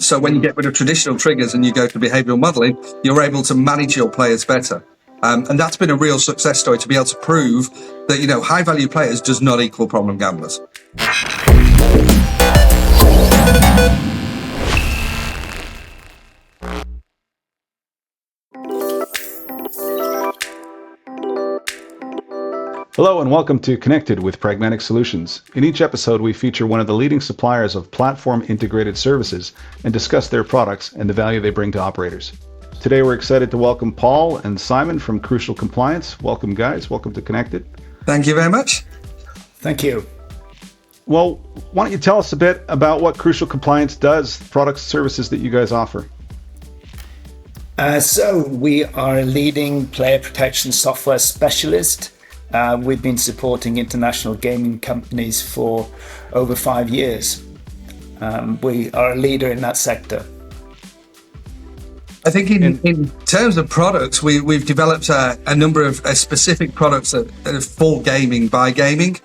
So when you get rid of traditional triggers and you go to behavioral modeling, you're able to manage your players better. And that's been a real success story to be able to prove that, high value players does not equal problem gamblers. Hello and welcome to Connected with Pragmatic Solutions. In each episode, we feature one of the leading suppliers of platform integrated services and discuss their products and the value they bring to operators. Today, we're excited to welcome Paul and Simon from Crucial Compliance. Welcome, guys. Welcome to Connected. Thank you very much. Thank you. Well, why don't you tell us a bit about what Crucial Compliance does, products, services that you guys offer? So we are a leading player protection software specialist. We've been supporting international gaming companies for over 5 years. We are a leader in that sector. I think in terms of products, we've developed a number of specific products that are for gaming, by gaming.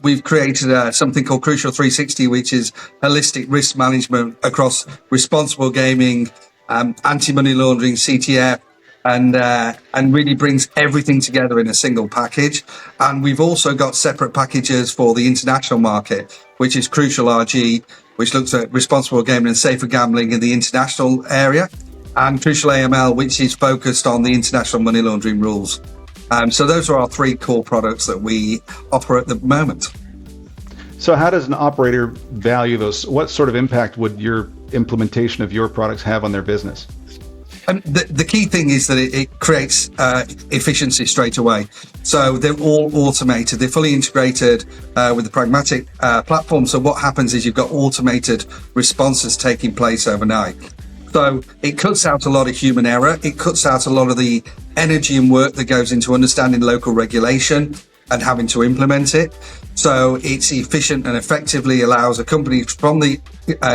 We've created something called Crucial 360, which is holistic risk management across responsible gaming, anti-money laundering, CTF, and really brings everything together in a single package. And we've also got separate packages for the international market, which is Crucial RG, which looks at responsible gaming and safer gambling in the international area, and Crucial AML, which is focused on the international money laundering rules. So those are our three core products that we offer at the moment. So how does an operator value those? What sort of impact would your implementation of your products have on their business? The key thing is that it creates efficiency straight away. So they're all automated. They're fully integrated with the Pragmatic platform. So what happens is you've got automated responses taking place overnight. So it cuts out a lot of human error. It cuts out a lot of the energy and work that goes into understanding local regulation and having to implement it. So it's efficient and effectively allows a company from the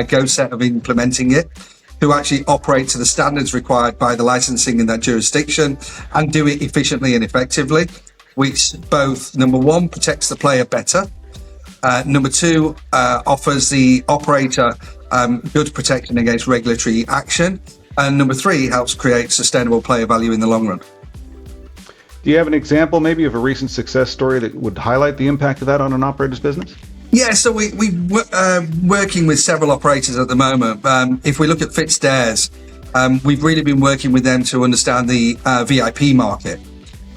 go set of implementing it to actually operate to the standards required by the licensing in that jurisdiction and do it efficiently and effectively, which both, number one, protects the player better. Number two, offers the operator good protection against regulatory action. And number three, helps create sustainable player value in the long run. Do you have an example maybe of a recent success story that would highlight the impact of that on an operator's business? Yeah, so we're working with several operators at the moment. If we look at FitzDares, we've really been working with them to understand the VIP market.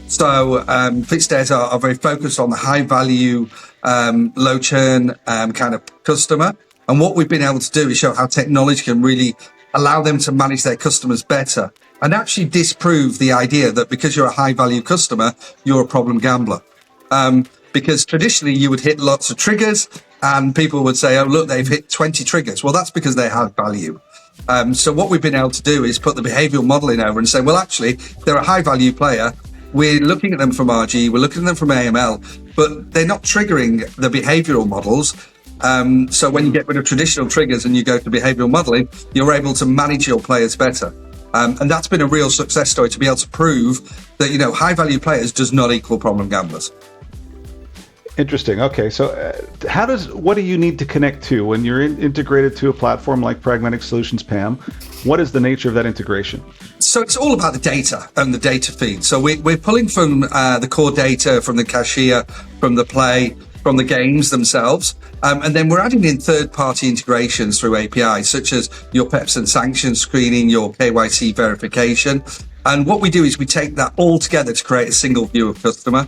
So FitzDares are very focused on the high value, low churn kind of customer. And what we've been able to do is show how technology can really allow them to manage their customers better and actually disprove the idea that because you're a high value customer, you're a problem gambler. Because traditionally you would hit lots of triggers and people would say, oh, look, they've hit 20 triggers. Well, that's because they have value. So what we've been able to do is put the behavioral modeling over and say, well, actually, they're a high value player. We're looking at them from RG, we're looking at them from AML, but they're not triggering the behavioral models. So when you get rid of traditional triggers and you go to behavioral modeling, you're able to manage your players better. And that's been a real success story to be able to prove that, high value players does not equal problem gamblers. Interesting. Okay, so what do you need to connect to when you're integrated to a platform like Pragmatic Solutions PAM? What is the nature of that integration? So it's all about the data and the data feed. So we're pulling from the core data, from the cashier, from the play, from the games themselves. And then we're adding in third-party integrations through APIs, such as your PEPs and sanctions screening, your KYC verification. And what we do is we take that all together to create a single view of customer.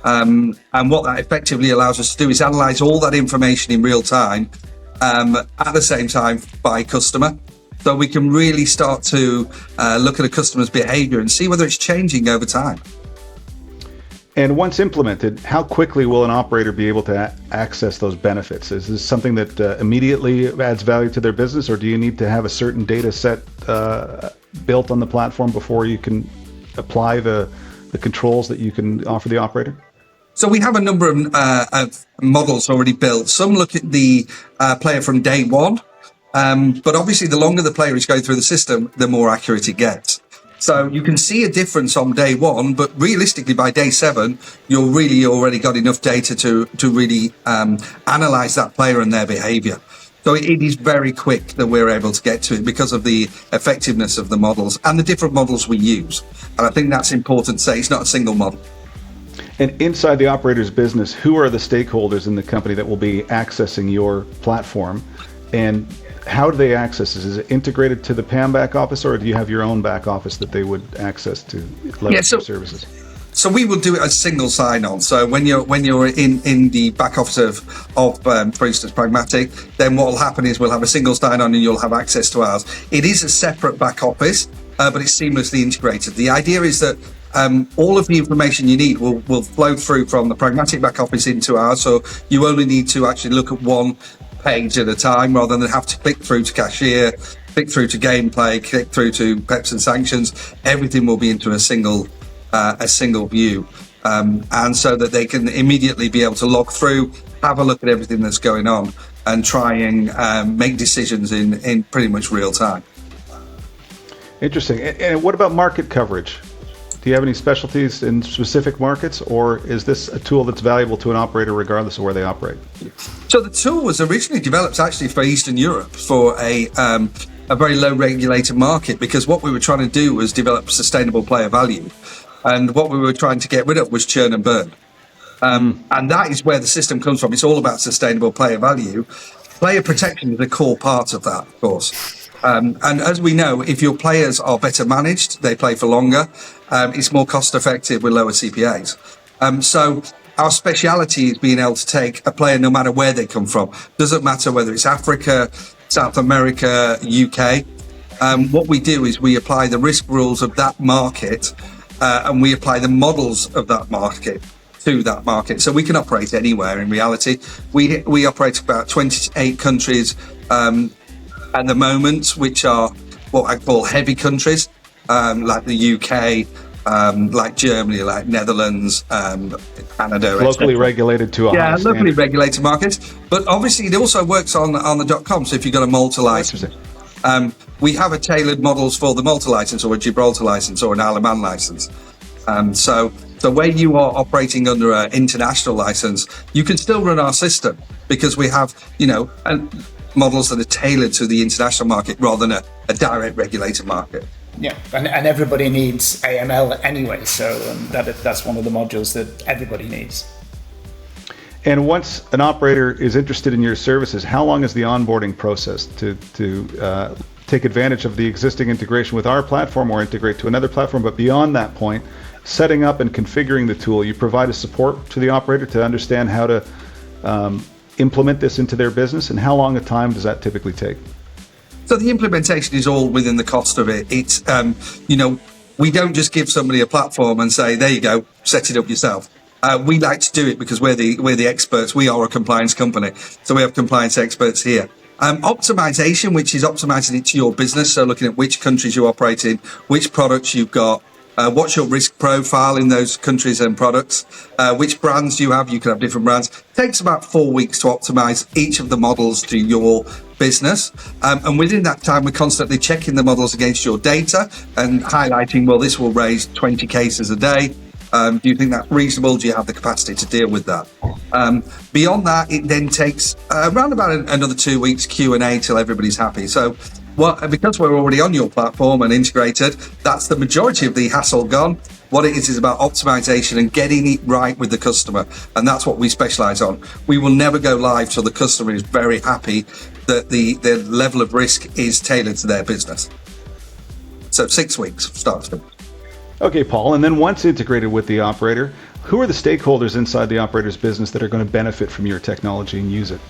And what that effectively allows us to do is analyze all that information in real time, at the same time by customer. So we can really start to look at a customer's behavior and see whether it's changing over time. And once implemented, how quickly will an operator be able to access those benefits? Is this something that immediately adds value to their business, or do you need to have a certain data set built on the platform before you can apply the controls that you can offer the operator? So we have a number of models already built. Some look at the player from day one, but obviously the longer the player is going through the system, the more accurate it gets. So you can see a difference on day one, but realistically by day 7, you're really already got enough data to really analyze that player and their behavior. So it is very quick that we're able to get to it because of the effectiveness of the models and the different models we use. And I think that's important to say. It's not a single model. And inside the operator's business, who are the stakeholders in the company that will be accessing your platform? And how do they access this? Is it integrated to the PAM back office, or do you have your own back office that they would access to leverage your services? So we will do it as single sign-on. So when you're in the back office of for instance, Pragmatic, then what will happen is we'll have a single sign-on and you'll have access to ours. It is a separate back office, but it's seamlessly integrated. The idea is that all of the information you need will flow through from the Pragmatic back office into ours. So you only need to actually look at one page at a time rather than have to click through to cashier, click through to gameplay, click through to PEPs and sanctions. Everything will be into a single view, and so that they can immediately be able to log through, have a look at everything that's going on, and try and make decisions in pretty much real time. Interesting. And what about market coverage? Do you have any specialties in specific markets, or is this a tool that's valuable to an operator regardless of where they operate? So the tool was originally developed actually for Eastern Europe, for a very low regulated market, because what we were trying to do was develop sustainable player value. And what we were trying to get rid of was churn and burn. And that is where the system comes from. It's all about sustainable player value. Player protection is a core part of that, of course. And as we know, if your players are better managed, they play for longer, it's more cost effective with lower CPAs. So our speciality is being able to take a player no matter where they come from. Doesn't matter whether it's Africa, South America, UK. What we do is we apply the risk rules of that market, and we apply the models of that market to that market. So we can operate anywhere in reality. We operate about 28 countries at the moment, which are what I call heavy countries, like the UK, like Germany, like Netherlands, Canada. Locally regulated to a high standard. Locally regulated markets. But obviously it also works on the .com. So if you've got a Malta license, we have a tailored models for the Malta license or a Gibraltar license or an Isle of Man license. So the way you are operating under an international license, you can still run our system because we have, models that are tailored to the international market rather than a direct regulated market. Yeah, and everybody needs AML anyway, so that's one of the modules that everybody needs. And once an operator is interested in your services, how long is the onboarding process to take advantage of the existing integration with our platform or integrate to another platform? But beyond that point, setting up and configuring the tool, you provide a support to the operator to understand how to implement this into their business, and how long a time does that typically take? So the implementation is all within the cost of it. It's, we don't just give somebody a platform and say, there you go, set it up yourself. We like to do it because we're the experts. We are a compliance company. So we have compliance experts here. Optimization, which is optimizing it to your business. So looking at which countries you operate in, which products you've got, what's your risk profile in those countries and products, which brands you have. You can have different brands. It takes about 4 weeks to optimize each of the models to your business. And within that time, we're constantly checking the models against your data and highlighting, well, this will raise 20 cases a day. Do you think that's reasonable? Do you have the capacity to deal with that? Beyond that, it then takes around about another 2 weeks Q&A till everybody's happy. So because we're already on your platform and integrated, that's the majority of the hassle gone. What it is about optimization and getting it right with the customer. And that's what we specialize on. We will never go live till the customer is very happy that the level of risk is tailored to their business. So 6 weeks, start to finish. Okay, Paul, and then once integrated with the operator, who are the stakeholders inside the operator's business that are going to benefit from your technology and use it?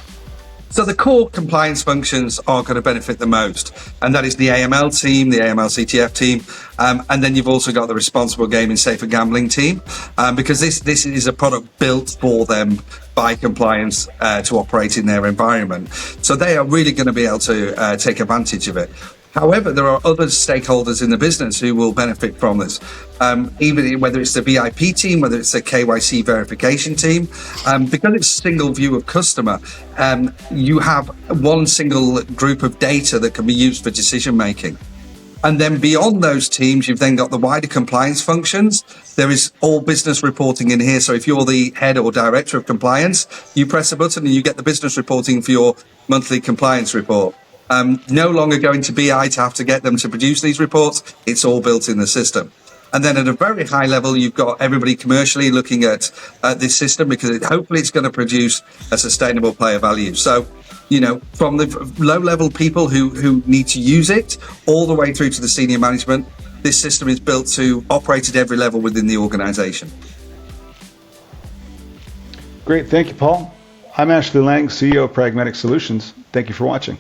So the core compliance functions are going to benefit the most, and that is the AML team, the AML CTF team, and then you've also got the responsible gaming, safer gambling team, because this is a product built for them by compliance to operate in their environment. So they are really going to be able to take advantage of it. However, there are other stakeholders in the business who will benefit from this, even whether it's the VIP team, whether it's the KYC verification team, because it's a single view of customer, you have one single group of data that can be used for decision making. And then beyond those teams, you've then got the wider compliance functions. There is all business reporting in here. So if you're the head or director of compliance, you press a button and you get the business reporting for your monthly compliance report. No longer going to BI to have to get them to produce these reports. It's all built in the system. And then at a very high level, you've got everybody commercially looking at this system because hopefully it's going to produce a sustainable player value. So, you know, from the low level people who need to use it all the way through to the senior management, this system is built to operate at every level within the organization. Great. Thank you, Paul. I'm Ashley Lang, CEO of Pragmatic Solutions. Thank you for watching.